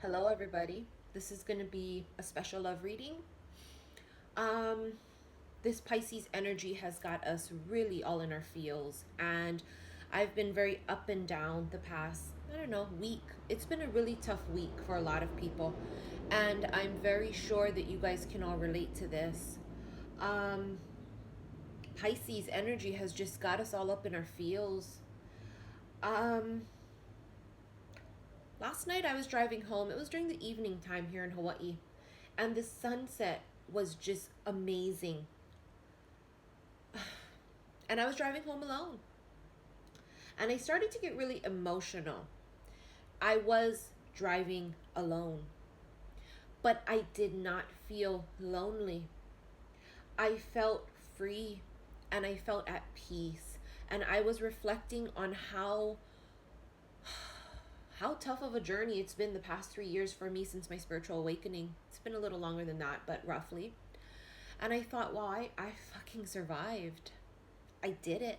Hello everybody. This is going to be a special love reading. Um this Pisces energy has got us really all in our feels, and I've been very up and down the past, I don't know, week. It's been a really tough week for a lot of people, and I'm very sure that you guys can all relate to this. Um Pisces energy has just got us all up in our feels. Um Last night I was driving home. It was during the evening time here in Hawaii, and the sunset was just amazing. And I was driving home alone, and I started to get really emotional. I was driving alone, but I did not feel lonely. I felt free and I felt at peace. And I was reflecting on how tough of a journey it's been the past 3 years for me since my spiritual awakening. It's been a little longer than that, but roughly. And I thought, wow, I fucking survived. I did it.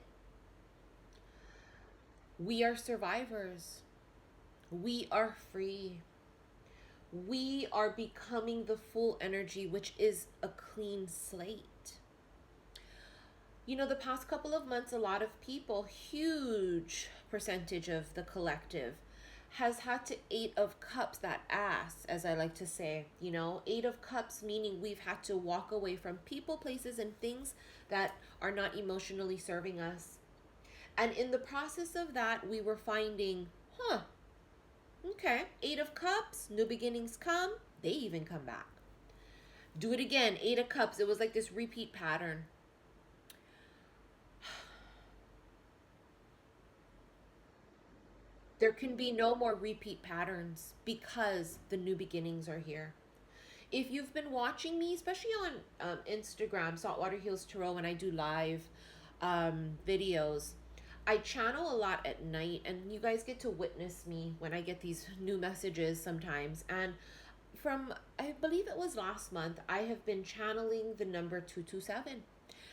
We are survivors. We are free. We are becoming the full energy, which is a clean slate. You know, the past couple of months, a lot of people, huge percentage of the collective, has had to Eight of Cups that ass, as I like to say. You know, Eight of Cups meaning we've had to walk away from people, places, and things that are not emotionally serving us. And in the process of that, we were finding, okay, Eight of Cups, new beginnings come, they even come back. Do it again, Eight of Cups. It was like this repeat pattern. There can be no more repeat patterns because the new beginnings are here. If you've been watching me, especially on Instagram, Saltwater Heals Tarot, when I do live videos, I channel a lot at night, and you guys get to witness me when I get these new messages sometimes. And from, I believe it was last month, I have been channeling the number 227.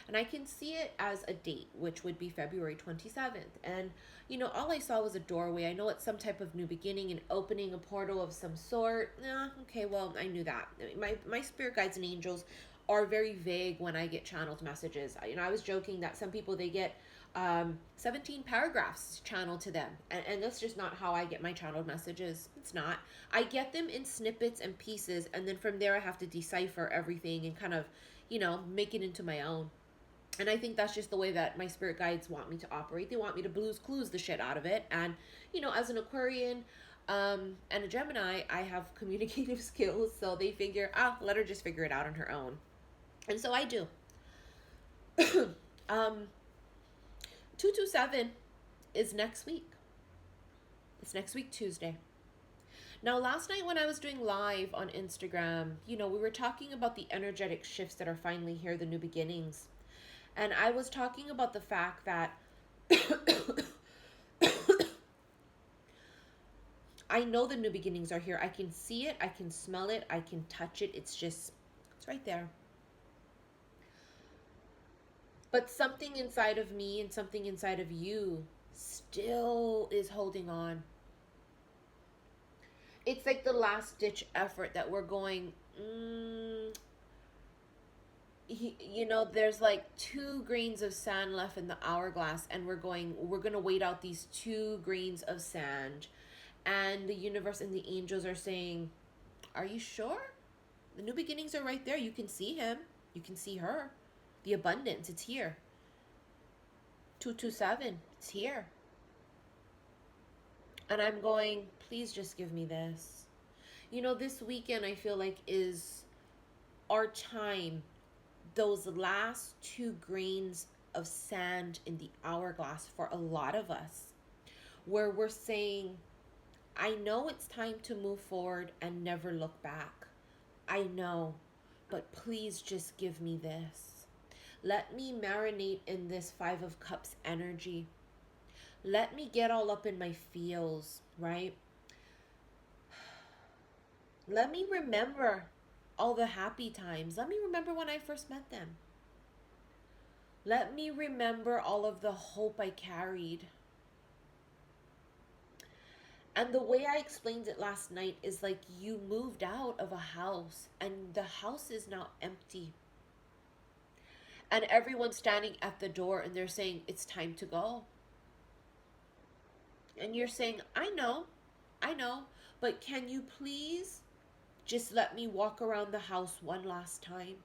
And I can see it as a date, which would be February 27th. And, you know, all I saw was a doorway. I know it's some type of new beginning and opening a portal of some sort. Okay, well, I knew that. My spirit guides and angels are very vague when I get channeled messages. You know, I was joking that some people, they get 17 paragraphs channeled to them. And that's just not how I get my channeled messages. It's not. I get them in snippets and pieces, and then from there I have to decipher everything and kind of, you know, make it into my own. And I think that's just the way that my spirit guides want me to operate. They want me to Blues Clues the shit out of it. And, you know, as an Aquarian and a Gemini, I have communicative skills. So they figure, let her just figure it out on her own. And so I do. 227 is next week. It's next week, Tuesday. Now, last night when I was doing live on Instagram, you know, we were talking about the energetic shifts that are finally here, the new beginnings. And I was talking about the fact that I know the new beginnings are here. I can see it. I can smell it. I can touch it. It's right there. But something inside of me and something inside of you still is holding on. It's like the last ditch effort that we're going, you know, there's like 2 grains of sand left in the hourglass, and we're going to wait out these 2 grains of sand. And the universe and the angels are saying, are you sure? The new beginnings are right there. You can see him. You can see her. The abundance, it's here. 227, it's here. And I'm going, please just give me this. You know, this weekend I feel like is our time. Those last 2 grains of sand in the hourglass for a lot of us, where we're saying, I know it's time to move forward and never look back. I know, but please just give me this. Let me marinate in this 5 of Cups energy. Let me get all up in my feels, right? Let me remember all the happy times. Let me remember when I first met them. Let me remember all of the hope I carried. And the way I explained it last night is like you moved out of a house and the house is now empty. And everyone's standing at the door and they're saying, it's time to go. And you're saying, I know, but can you please just let me walk around the house one last time?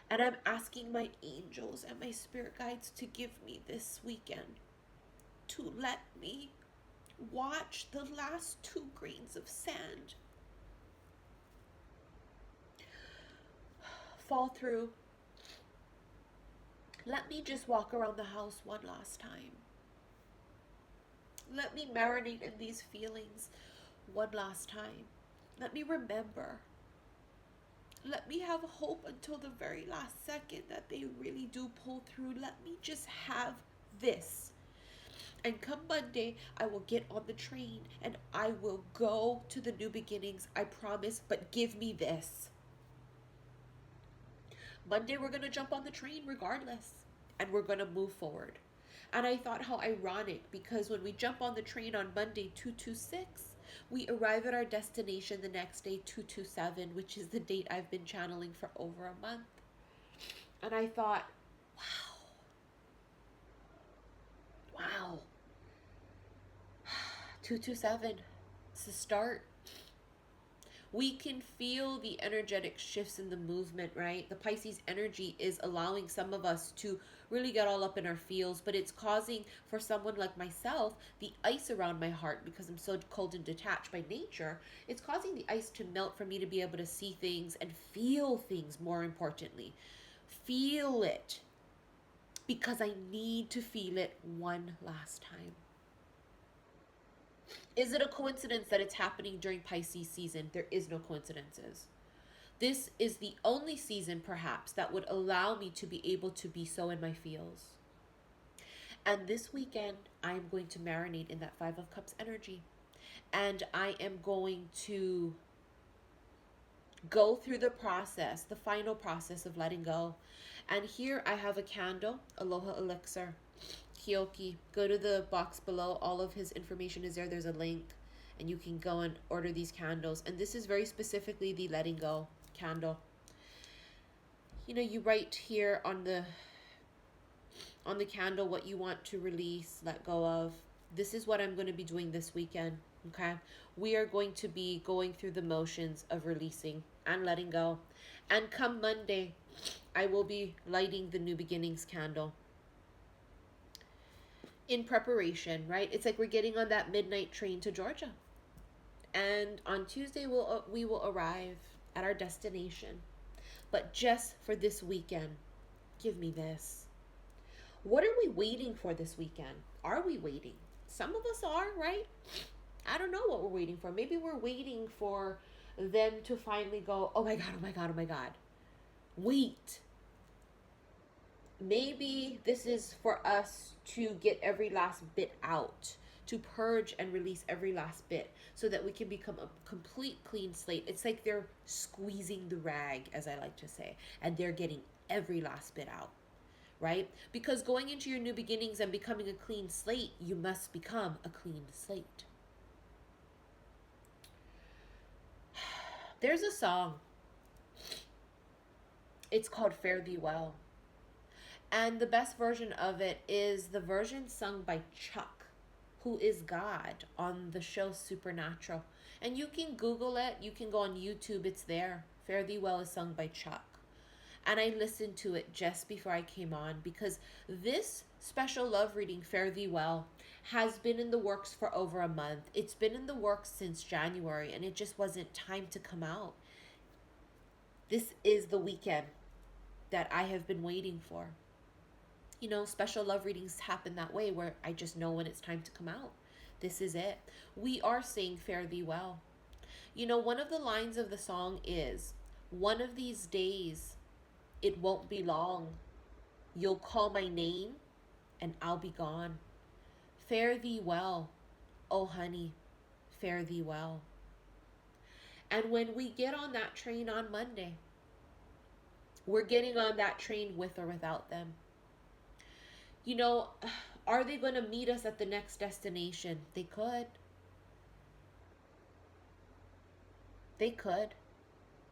And I'm asking my angels and my spirit guides to give me this weekend to let me watch the last 2 grains of sand fall through. Let me just walk around the house one last time. Let me marinate in these feelings one last time. Let me remember. Let me have hope until the very last second that they really do pull through. Let me just have this. And come Monday, I will get on the train and I will go to the new beginnings. I promise, but give me this. Monday, we're going to jump on the train regardless. And we're going to move forward. And I thought how ironic, because when we jump on the train on Monday, 226, we arrive at our destination the next day, 227, which is the date I've been channeling for over a month. And I thought, wow, 227, it's the start. We can feel the energetic shifts in the movement, right? The Pisces energy is allowing some of us to really get all up in our feels, but it's causing, for someone like myself, the ice around my heart, because I'm so cold and detached by nature, it's causing the ice to melt for me to be able to see things and feel things, more importantly. Feel it, because I need to feel it one last time. Is it a coincidence that it's happening during Pisces season? There is no coincidences. This is the only season, perhaps, that would allow me to be able to be so in my feels. And this weekend, I am going to marinate in that 5 of Cups energy. And I am going to go through the process, the final process of letting go. And here I have a candle, Aloha Elixir. Keoki, go to the box below. All of his information is there. There's a link and you can go and order these candles. And this is very specifically the letting go candle. You know, you write here on the candle what you want to release, let go of. This is what I'm going to be doing this weekend. Okay, we are going to be going through the motions of releasing and letting go. And come Monday, I will be lighting the New Beginnings candle in preparation, right? It's like we're getting on that midnight train to Georgia. And on Tuesday, we will arrive at our destination. But just for this weekend, give me this. What are we waiting for this weekend? Are we waiting? Some of us are, right? I don't know what we're waiting for. Maybe we're waiting for them to finally go, oh my God, oh my God, oh my God. Wait. Maybe this is for us to get every last bit out, to purge and release every last bit so that we can become a complete clean slate. It's like they're squeezing the rag, as I like to say, and they're getting every last bit out, right? Because going into your new beginnings and becoming a clean slate, you must become a clean slate. There's a song. It's called Fare Thee Well. And the best version of it is the version sung by Chuck, who is God on the show Supernatural. And you can Google it. You can go on YouTube. It's there. Fare Thee Well is sung by Chuck. And I listened to it just before I came on because this special love reading, Fare Thee Well, has been in the works for over a month. It's been in the works since January, and it just wasn't time to come out. This is the weekend that I have been waiting for. You know, special love readings happen that way where I just know when it's time to come out. This is it. We are saying Fare Thee Well. You know, one of the lines of the song is, one of these days, it won't be long. You'll call my name and I'll be gone. Fare thee well, oh honey, fare thee well. And when we get on that train on Monday, we're getting on that train with or without them. You know, Are they going to meet us at the next destination? They could. They could.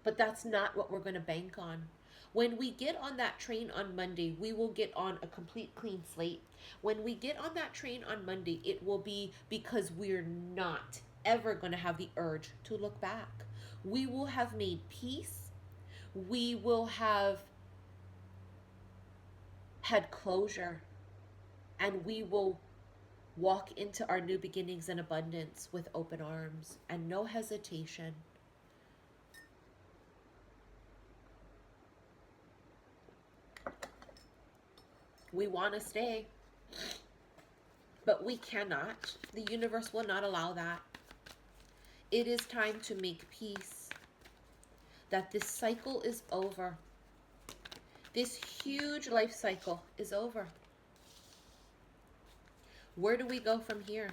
But that's not what we're going to bank on. When we get on that train on Monday, we will get on a complete clean slate. When we get on that train on Monday, it will be because we're not ever going to have the urge to look back. We will have made peace. We will have had closure. And we will walk into our new beginnings in abundance with open arms and no hesitation. We want to stay, but we cannot. The universe will not allow that. It is time to make peace that this cycle is over. This huge life cycle is over. Where do we go from here?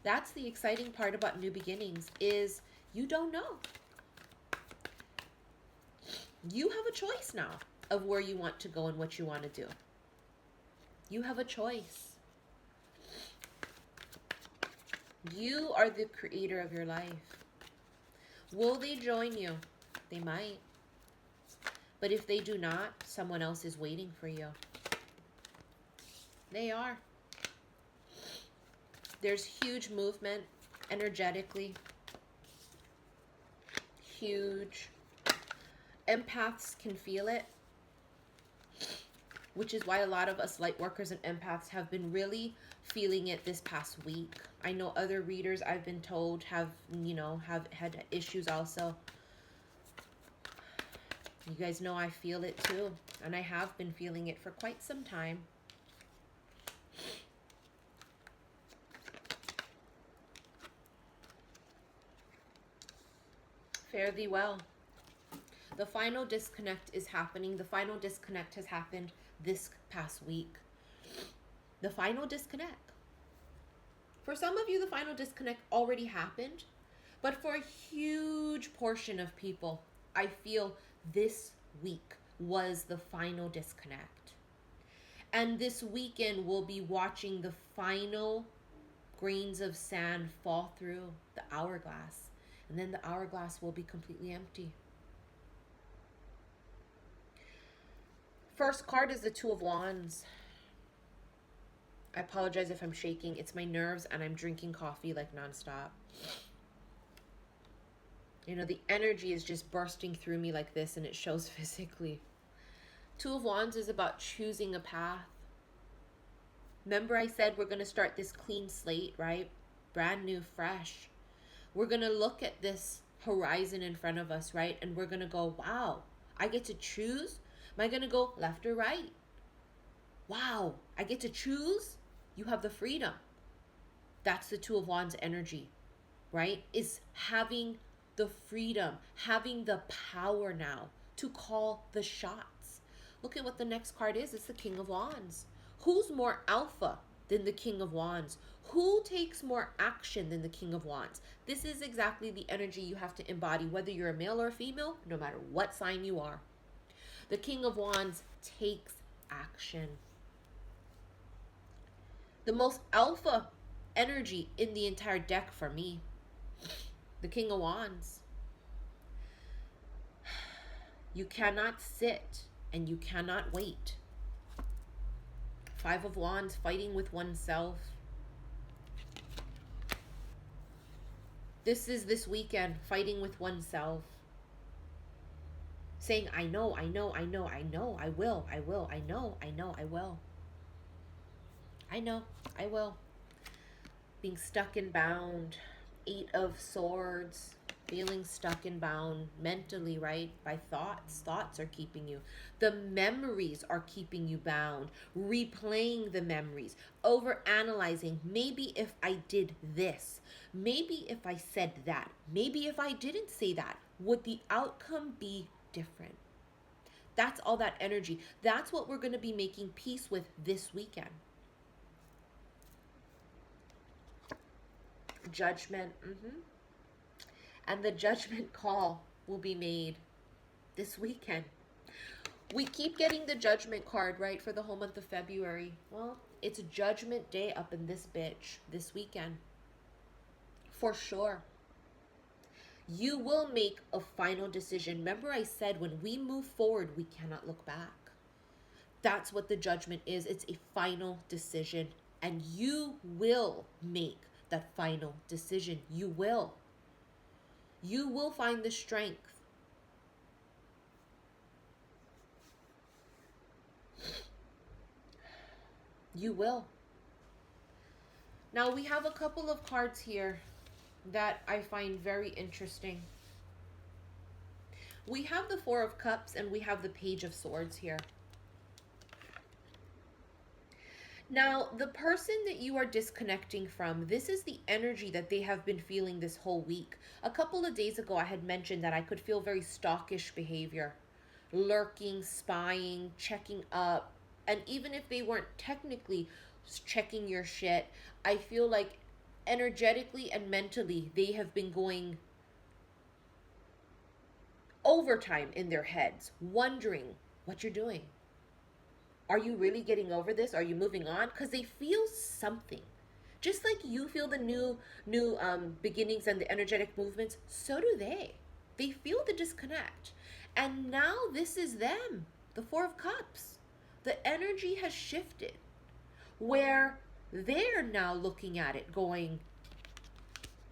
That's the exciting part about new beginnings, is you don't know. You have a choice now of where you want to go and what you want to do. You have a choice. You are the creator of your life. Will they join you? They might. But if they do not, someone else is waiting for you. They are. There's huge movement energetically. Huge. Empaths can feel it, which is why a lot of us light workers and empaths have been really feeling it this past week. I know other readers, I've been told, have had issues also. You guys know I feel it too, and I have been feeling it for quite some time. Fare thee well. The final disconnect is happening. The final disconnect has happened this past week. The final disconnect. For some of you, the final disconnect already happened. But for a huge portion of people, I feel this week was the final disconnect. And this weekend, we'll be watching the final grains of sand fall through the hourglass. And then the hourglass will be completely empty. First card is the Two of Wands. I apologize if I'm shaking. It's my nerves and I'm drinking coffee like nonstop. You know, the energy is just bursting through me like this, and it shows physically. Two of Wands is about choosing a path. Remember I said we're going to start this clean slate, right? Brand new, fresh. We're going to look at this horizon in front of us, right? And we're going to go, wow, I get to choose. Am I going to go left or right? Wow, I get to choose. You have the freedom. That's the Two of Wands energy, right? Is having the freedom, having the power now to call the shots. Look at what the next card is. It's the King of Wands. Who's more alpha than the King of Wands? Who takes more action than the King of Wands? This is exactly the energy you have to embody, whether you're a male or a female, no matter what sign you are. The King of Wands takes action. The most alpha energy in the entire deck for me. The King of Wands. You cannot sit and you cannot wait. Five of Wands, fighting with oneself. This is this weekend, fighting with oneself. Saying, I know, I know, I know, I know, I will, I will, I know, I know, I will. I know, I will. Being stuck and bound. Eight of Swords. Feeling stuck and bound mentally, right? By thoughts. Thoughts are keeping you. The memories are keeping you bound. Replaying the memories. Overanalyzing. Maybe if I did this. Maybe if I said that. Maybe if I didn't say that. Would the outcome be different? That's all that energy. That's what we're going to be making peace with this weekend. Judgment. And the judgment call will be made this weekend. We keep getting the judgment card, right, for the whole month of February. Well, It's Judgment Day up in this bitch this weekend. For sure. You will make a final decision. Remember I said when we move forward, we cannot look back. That's what the judgment is. It's a final decision. And you will make that final decision. You will. You will find the strength. You will. Now we have a couple of cards here that I find very interesting. We have the Four of Cups and we have the Page of Swords here. Now, the person that you are disconnecting from, this is the energy that they have been feeling this whole week. A couple of days ago, I had mentioned that I could feel very stalkish behavior, lurking, spying, checking up. And even if they weren't technically checking your shit, I feel like energetically and mentally, they have been going overtime in their heads, wondering what you're doing. Are you really getting over this? Are you moving on? Because they feel something. Just like you feel the new beginnings and the energetic movements, so do they. They feel the disconnect. And now this is them, the Four of Cups. The energy has shifted where they're now looking at it going,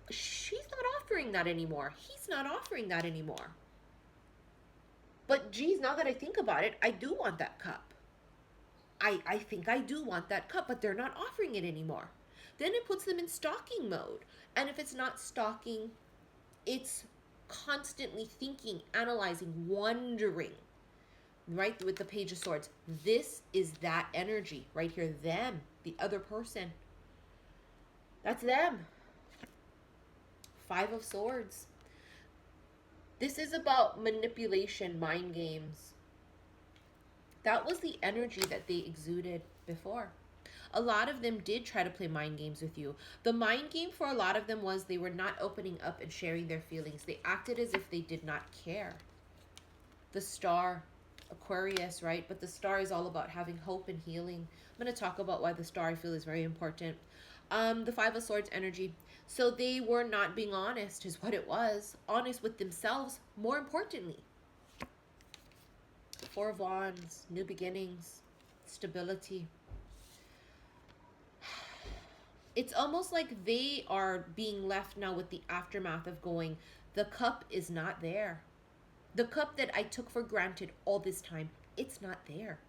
she's not offering that anymore. He's not offering that anymore. But geez, now that I think about it, I do want that cup. I think I do want that cup, but they're not offering it anymore. Then it puts them in stalking mode. And if it's not stalking, it's constantly thinking, analyzing, wondering, right? With the Page of Swords. This is that energy right here. Them, the other person. That's them. Five of Swords. This is about manipulation, mind games. That was the energy that they exuded before. A lot of them did try to play mind games with you. The mind game for a lot of them was they were not opening up and sharing their feelings. They acted as if they did not care. The Star, Aquarius, right? But the Star is all about having hope and healing. I'm going to talk about why the Star I feel is very important. The Five of Swords energy. So they were not being honest is what it was. Honest with themselves, more importantly. Four of Wands, new beginnings, stability. It's almost like they are being left now with the aftermath of going, the cup is not there. The cup that I took for granted all this time, it's not there.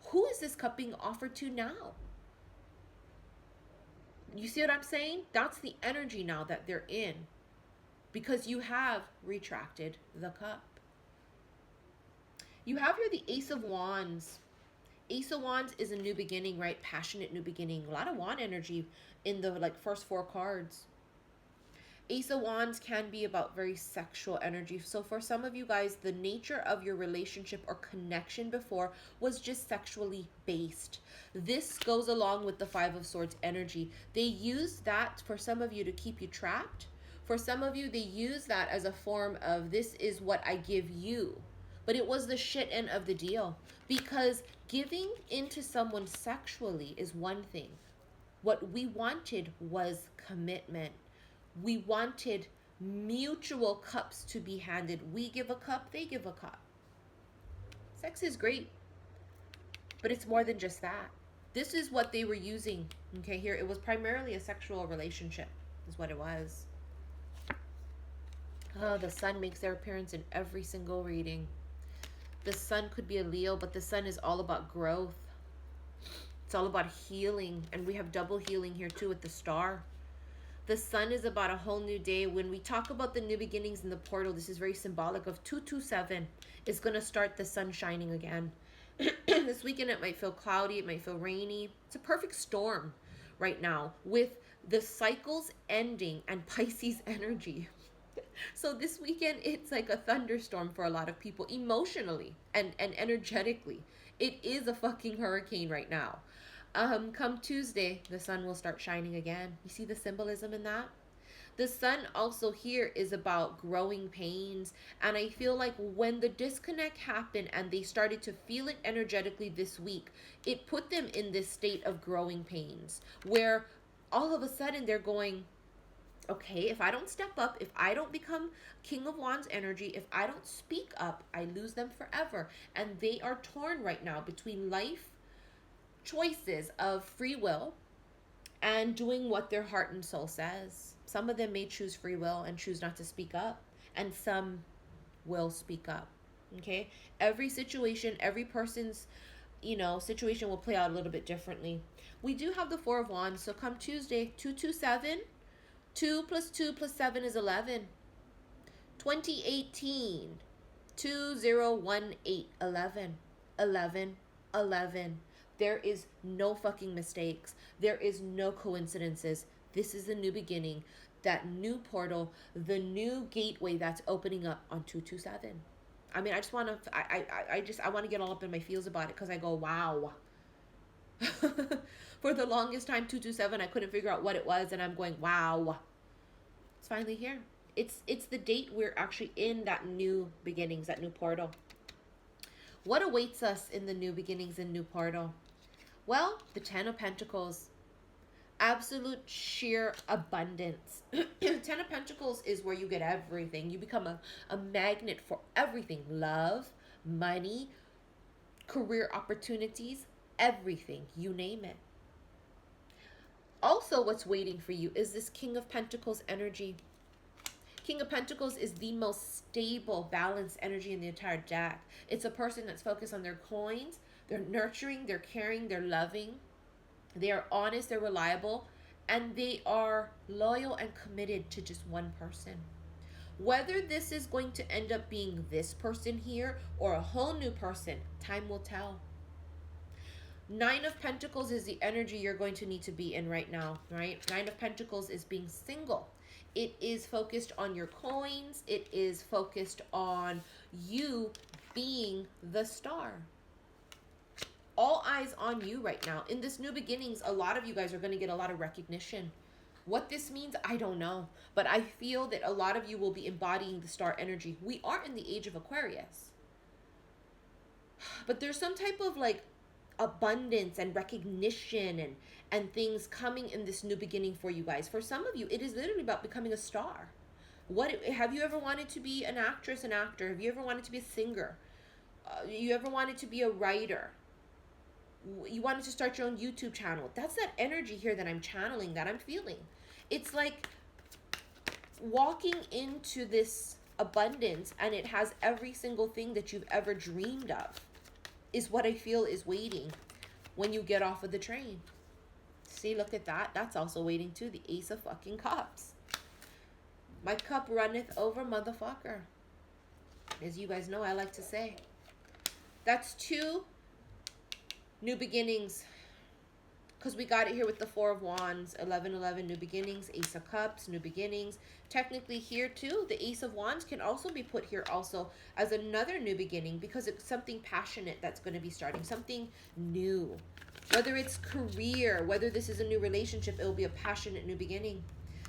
Who is this cup being offered to now? You see what I'm saying? That's the energy now that they're in. Because you have retracted the cup. You have here the Ace of Wands. Ace of Wands is a new beginning, right? Passionate new beginning. A lot of wand energy in the first four cards. Ace of Wands can be about very sexual energy. So for some of you guys, the nature of your relationship or connection before was just sexually based. This goes along with the Five of Swords energy. They use that for some of you to keep you trapped. For some of you, they use that as a form of this is what I give you. But it was the shit end of the deal. Because giving into someone sexually is one thing. What we wanted was commitment. We wanted mutual cups to be handed. We give a cup, they give a cup. Sex is great, but it's more than just that. This is what they were using. Okay, here it was primarily a sexual relationship is what it was. Oh, the Sun makes their appearance in every single reading. The Sun could be a Leo, but the Sun is all about growth. It's all about healing, and we have double healing here too with the Star. The Sun is about a whole new day. When we talk about the new beginnings in the portal, this is very symbolic of 227 is going to start the sun shining again. This weekend it might feel cloudy, it might feel rainy. It's a perfect storm right now with the cycles ending and Pisces energy. So this weekend it's like a thunderstorm for a lot of people emotionally and energetically. It is a fucking hurricane right now. Come Tuesday, the sun will start shining again. You see the symbolism in that? The sun also here is about growing pains. And I feel like when the disconnect happened and they started to feel it energetically this week, it put them in this state of growing pains where all of a sudden they're going, okay, if I don't step up, if I don't become King of Wands energy, if I don't speak up, I lose them forever. And they are torn right now between life choices of free will and doing what their heart and soul says. Some of them may choose free will and choose not to speak up, and some will speak up. Okay? Every situation, every person's, situation will play out a little bit differently. We do have the Four of Wands, so come Tuesday, 227, 2 plus 2 plus 7 is 11. 2018, 2018, 11, 11, 11. There is no fucking mistakes. There is no coincidences. This is the new beginning, that new portal, the new gateway that's opening up on 227. I mean, I just want to, I want to get all up in my feels about it because I go, wow. For the longest time, 227, I couldn't figure out what it was, and I'm going, wow. It's finally here. It's the date we're actually in that new beginnings, that new portal. What awaits us in the new beginnings and new portal? Well, the 10 of Pentacles. Absolute sheer abundance. 10 of Pentacles is where you get everything. You become a magnet for everything. Love, money, career opportunities, everything. You name it. Also, what's waiting for you is this King of Pentacles energy. King of Pentacles is the most stable, balanced energy in the entire deck. It's a person that's focused on their coins. They're nurturing, they're caring, they're loving. They are honest, they're reliable, and they are loyal and committed to just one person. Whether this is going to end up being this person here or a whole new person, time will tell. 9 of Pentacles is the energy you're going to need to be in right now, right? 9 of Pentacles is being single. It is focused on your coins. It is focused on you being the star. All eyes on you right now. In this new beginnings, a lot of you guys are going to get a lot of recognition. What this means, I don't know. But I feel that a lot of you will be embodying the star energy. We are in the age of Aquarius. But there's some type of like abundance and recognition and things coming in this new beginning for you guys. For some of you, it is literally about becoming a star. What have you ever wanted to be? An actress, an actor? Have you ever wanted to be a singer? You ever wanted to be a writer? You wanted to start your own YouTube channel? That's that energy here that I'm channeling, that I'm feeling. It's like walking into this abundance, and it has every single thing that you've ever dreamed of, is what I feel is waiting when you get off of the train. See, look at that. That's also waiting too. The Ace of fucking Cups. My cup runneth over, motherfucker. As you guys know, I like to say. That's 2 new beginnings. Because we got it here with the Four of Wands. 11, new beginnings. Ace of Cups, new beginnings. Technically here too, the Ace of Wands can also be put here also as another new beginning, because it's something passionate that's going to be starting. Something new. Whether it's career, whether this is a new relationship, it will be a passionate new beginning.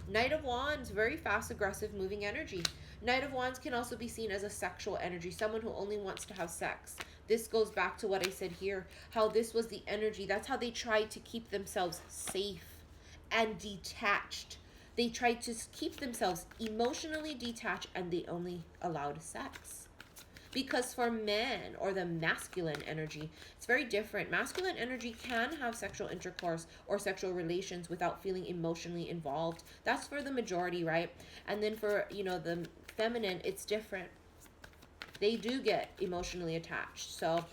Knight of Wands, very fast, aggressive, moving energy. Knight of Wands can also be seen as a sexual energy, someone who only wants to have sex. This goes back to what I said here, how this was the energy. That's how they tried to keep themselves safe and detached. They tried to keep themselves emotionally detached, and they only allowed sex. Because for men, or the masculine energy, it's very different. Masculine energy can have sexual intercourse or sexual relations without feeling emotionally involved. That's for the majority, right? And then for, the feminine, it's different. They do get emotionally attached. So,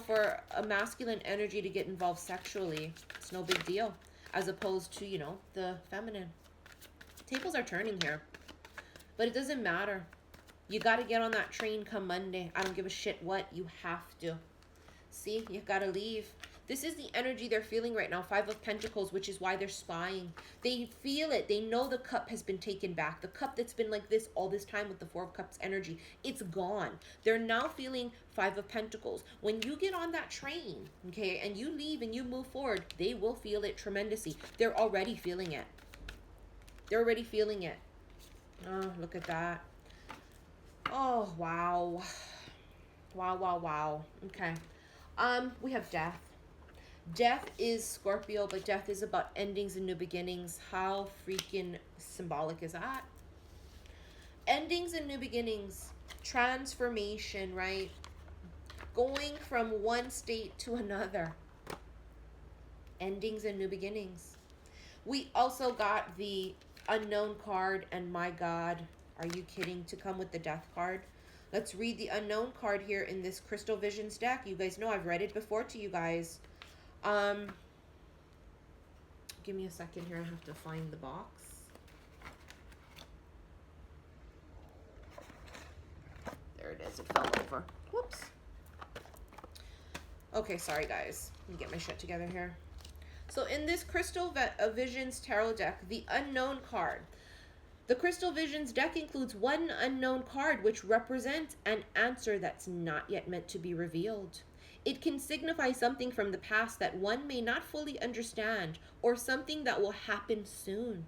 for a masculine energy to get involved sexually, it's no big deal. As opposed to, the feminine. Tables are turning here. But it doesn't matter. You got to get on that train come Monday. I don't give a shit what. You have to. See, you got to leave. This is the energy they're feeling right now. 5 of Pentacles, which is why they're spying. They feel it. They know the cup has been taken back. The cup that's been like this all this time with the 4 of Cups energy, it's gone. They're now feeling 5 of Pentacles. When you get on that train, okay, and you leave and you move forward, they will feel it tremendously. They're already feeling it. They're already feeling it. Oh, look at that. Oh, wow. Wow, wow, wow. Okay. We have death. Death is Scorpio, but death is about endings and new beginnings. How freaking symbolic is that? Endings and new beginnings. Transformation, right? Going from one state to another. Endings and new beginnings. We also got the unknown card, and my God, are you kidding, to come with the death card? Let's read the unknown card here in this Crystal Visions deck. You guys know I've read it before to you guys. Give me a second here. I have to find the box. There it is. It fell over. Whoops. Okay, sorry guys. Let me get my shit together here. So in this Crystal Visions Tarot deck, the unknown card. The Crystal Visions deck includes one unknown card which represents an answer that's not yet meant to be revealed. It can signify something from the past that one may not fully understand, or something that will happen soon.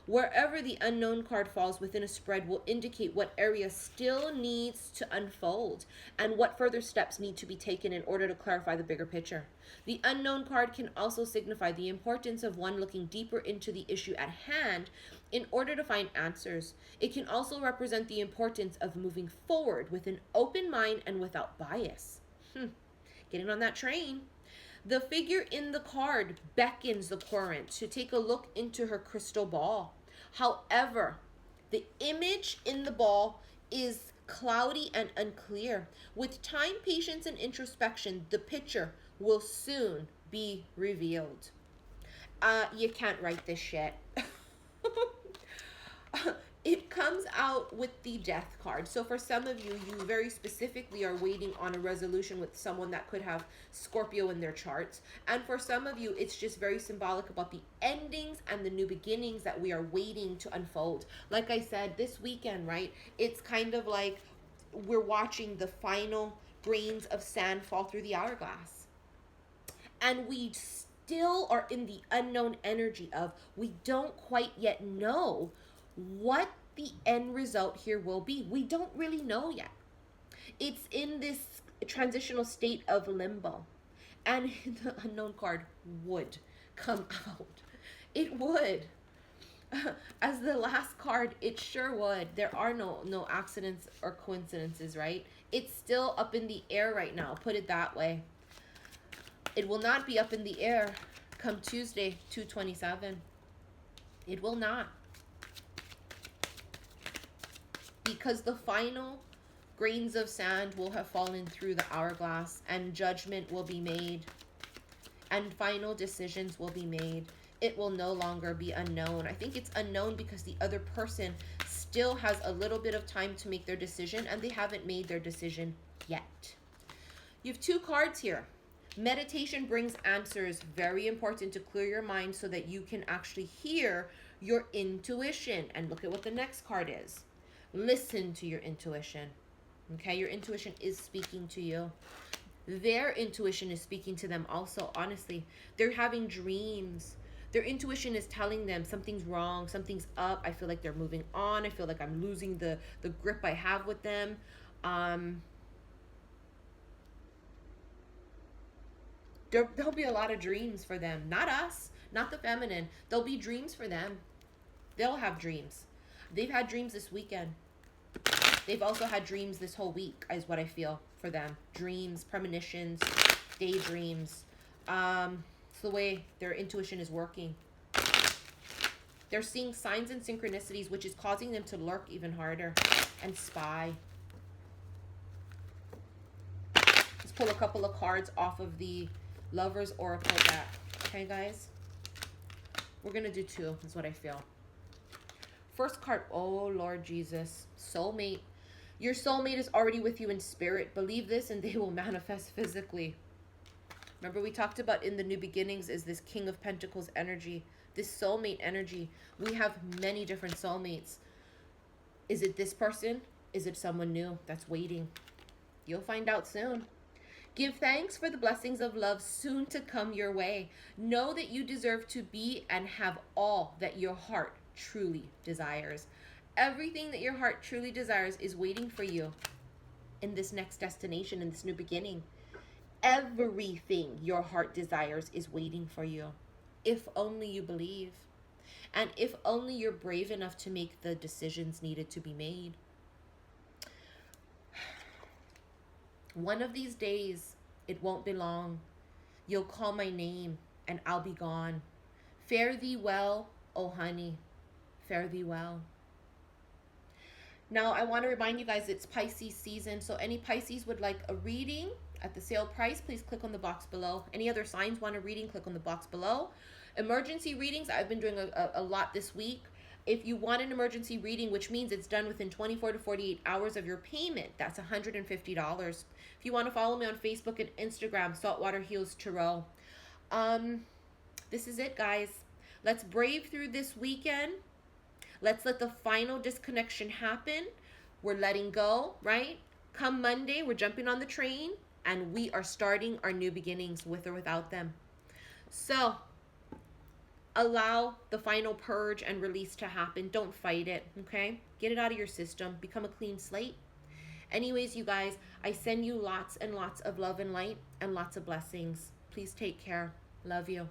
Wherever the unknown card falls within a spread will indicate what area still needs to unfold and what further steps need to be taken in order to clarify the bigger picture. The unknown card can also signify the importance of one looking deeper into the issue at hand in order to find answers. It can also represent the importance of moving forward with an open mind and without bias. Getting on that train. The figure in the card beckons the current to take a look into her crystal ball. However, the image in the ball is cloudy and unclear. With time, patience, and introspection, the picture will soon be revealed. You can't write this shit. It comes out with the death card. So for some of you, you very specifically are waiting on a resolution with someone that could have Scorpio in their charts. And for some of you, it's just very symbolic about the endings and the new beginnings that we are waiting to unfold. Like I said, this weekend, right? It's kind of like we're watching the final grains of sand fall through the hourglass. And we still are in the unknown energy of we don't quite yet know what the end result here will be. We don't really know yet. It's in this transitional state of limbo. And the unknown card would come out. It would. As the last card, it sure would. There are no accidents or coincidences, right? It's still up in the air right now, put it that way. It will not be up in the air come Tuesday, 2/27. It will not. Because the final grains of sand will have fallen through the hourglass and judgment will be made and final decisions will be made. It will no longer be unknown. I think it's unknown because the other person still has a little bit of time to make their decision and they haven't made their decision yet. You have two cards here. Meditation brings answers. Very important to clear your mind so that you can actually hear your intuition. And look at what the next card is. Listen to your intuition. Okay, your intuition is speaking to you. Their intuition is speaking to them also, honestly. They're having dreams. Their intuition is telling them something's wrong, something's up. I feel like they're moving on. I feel like I'm losing the grip I have with them. There'll be a lot of dreams for them. Not us, not the feminine. There'll be dreams for them. They'll have dreams. They've had dreams this weekend. They've also had dreams this whole week, is what I feel for them. Dreams, premonitions, daydreams. It's the way their intuition is working. They're seeing signs and synchronicities, which is causing them to lurk even harder and spy. Let's pull a couple of cards off of the Lover's Oracle deck. Okay, guys? We're going to do two, is what I feel. First card, oh Lord Jesus, soulmate. Your soulmate is already with you in spirit. Believe this and they will manifest physically. Remember we talked about in the new beginnings is this King of Pentacles energy, this soulmate energy. We have many different soulmates. Is it this person? Is it someone new that's waiting? You'll find out soon. Give thanks for the blessings of love soon to come your way. Know that you deserve to be and have all that your heart truly desires. Everything that your heart truly desires is waiting for you in this next destination, in this new beginning. Everything your heart desires is waiting for you. If only you believe. And if only you're brave enough to make the decisions needed to be made. One of these days, it won't be long, you'll call my name and I'll be gone. Fare thee well, oh honey, fare thee well. Now, I want to remind you guys it's Pisces season, so any Pisces would like a reading at the sale price, please click on the box below. Any other signs want a reading, click on the box below. Emergency readings, I've been doing a lot this week. If you want an emergency reading, which means it's done within 24 to 48 hours of your payment, that's $150. If you want to follow me on Facebook and Instagram, Saltwater Heals Tarot. This is it, guys. Let's brave through this weekend. Let's let the final disconnection happen. We're letting go, right? Come Monday, we're jumping on the train, and we are starting our new beginnings with or without them. So, allow the final purge and release to happen. Don't fight it, okay? Get it out of your system. Become a clean slate. Anyways, you guys, I send you lots and lots of love and light and lots of blessings. Please take care. Love you.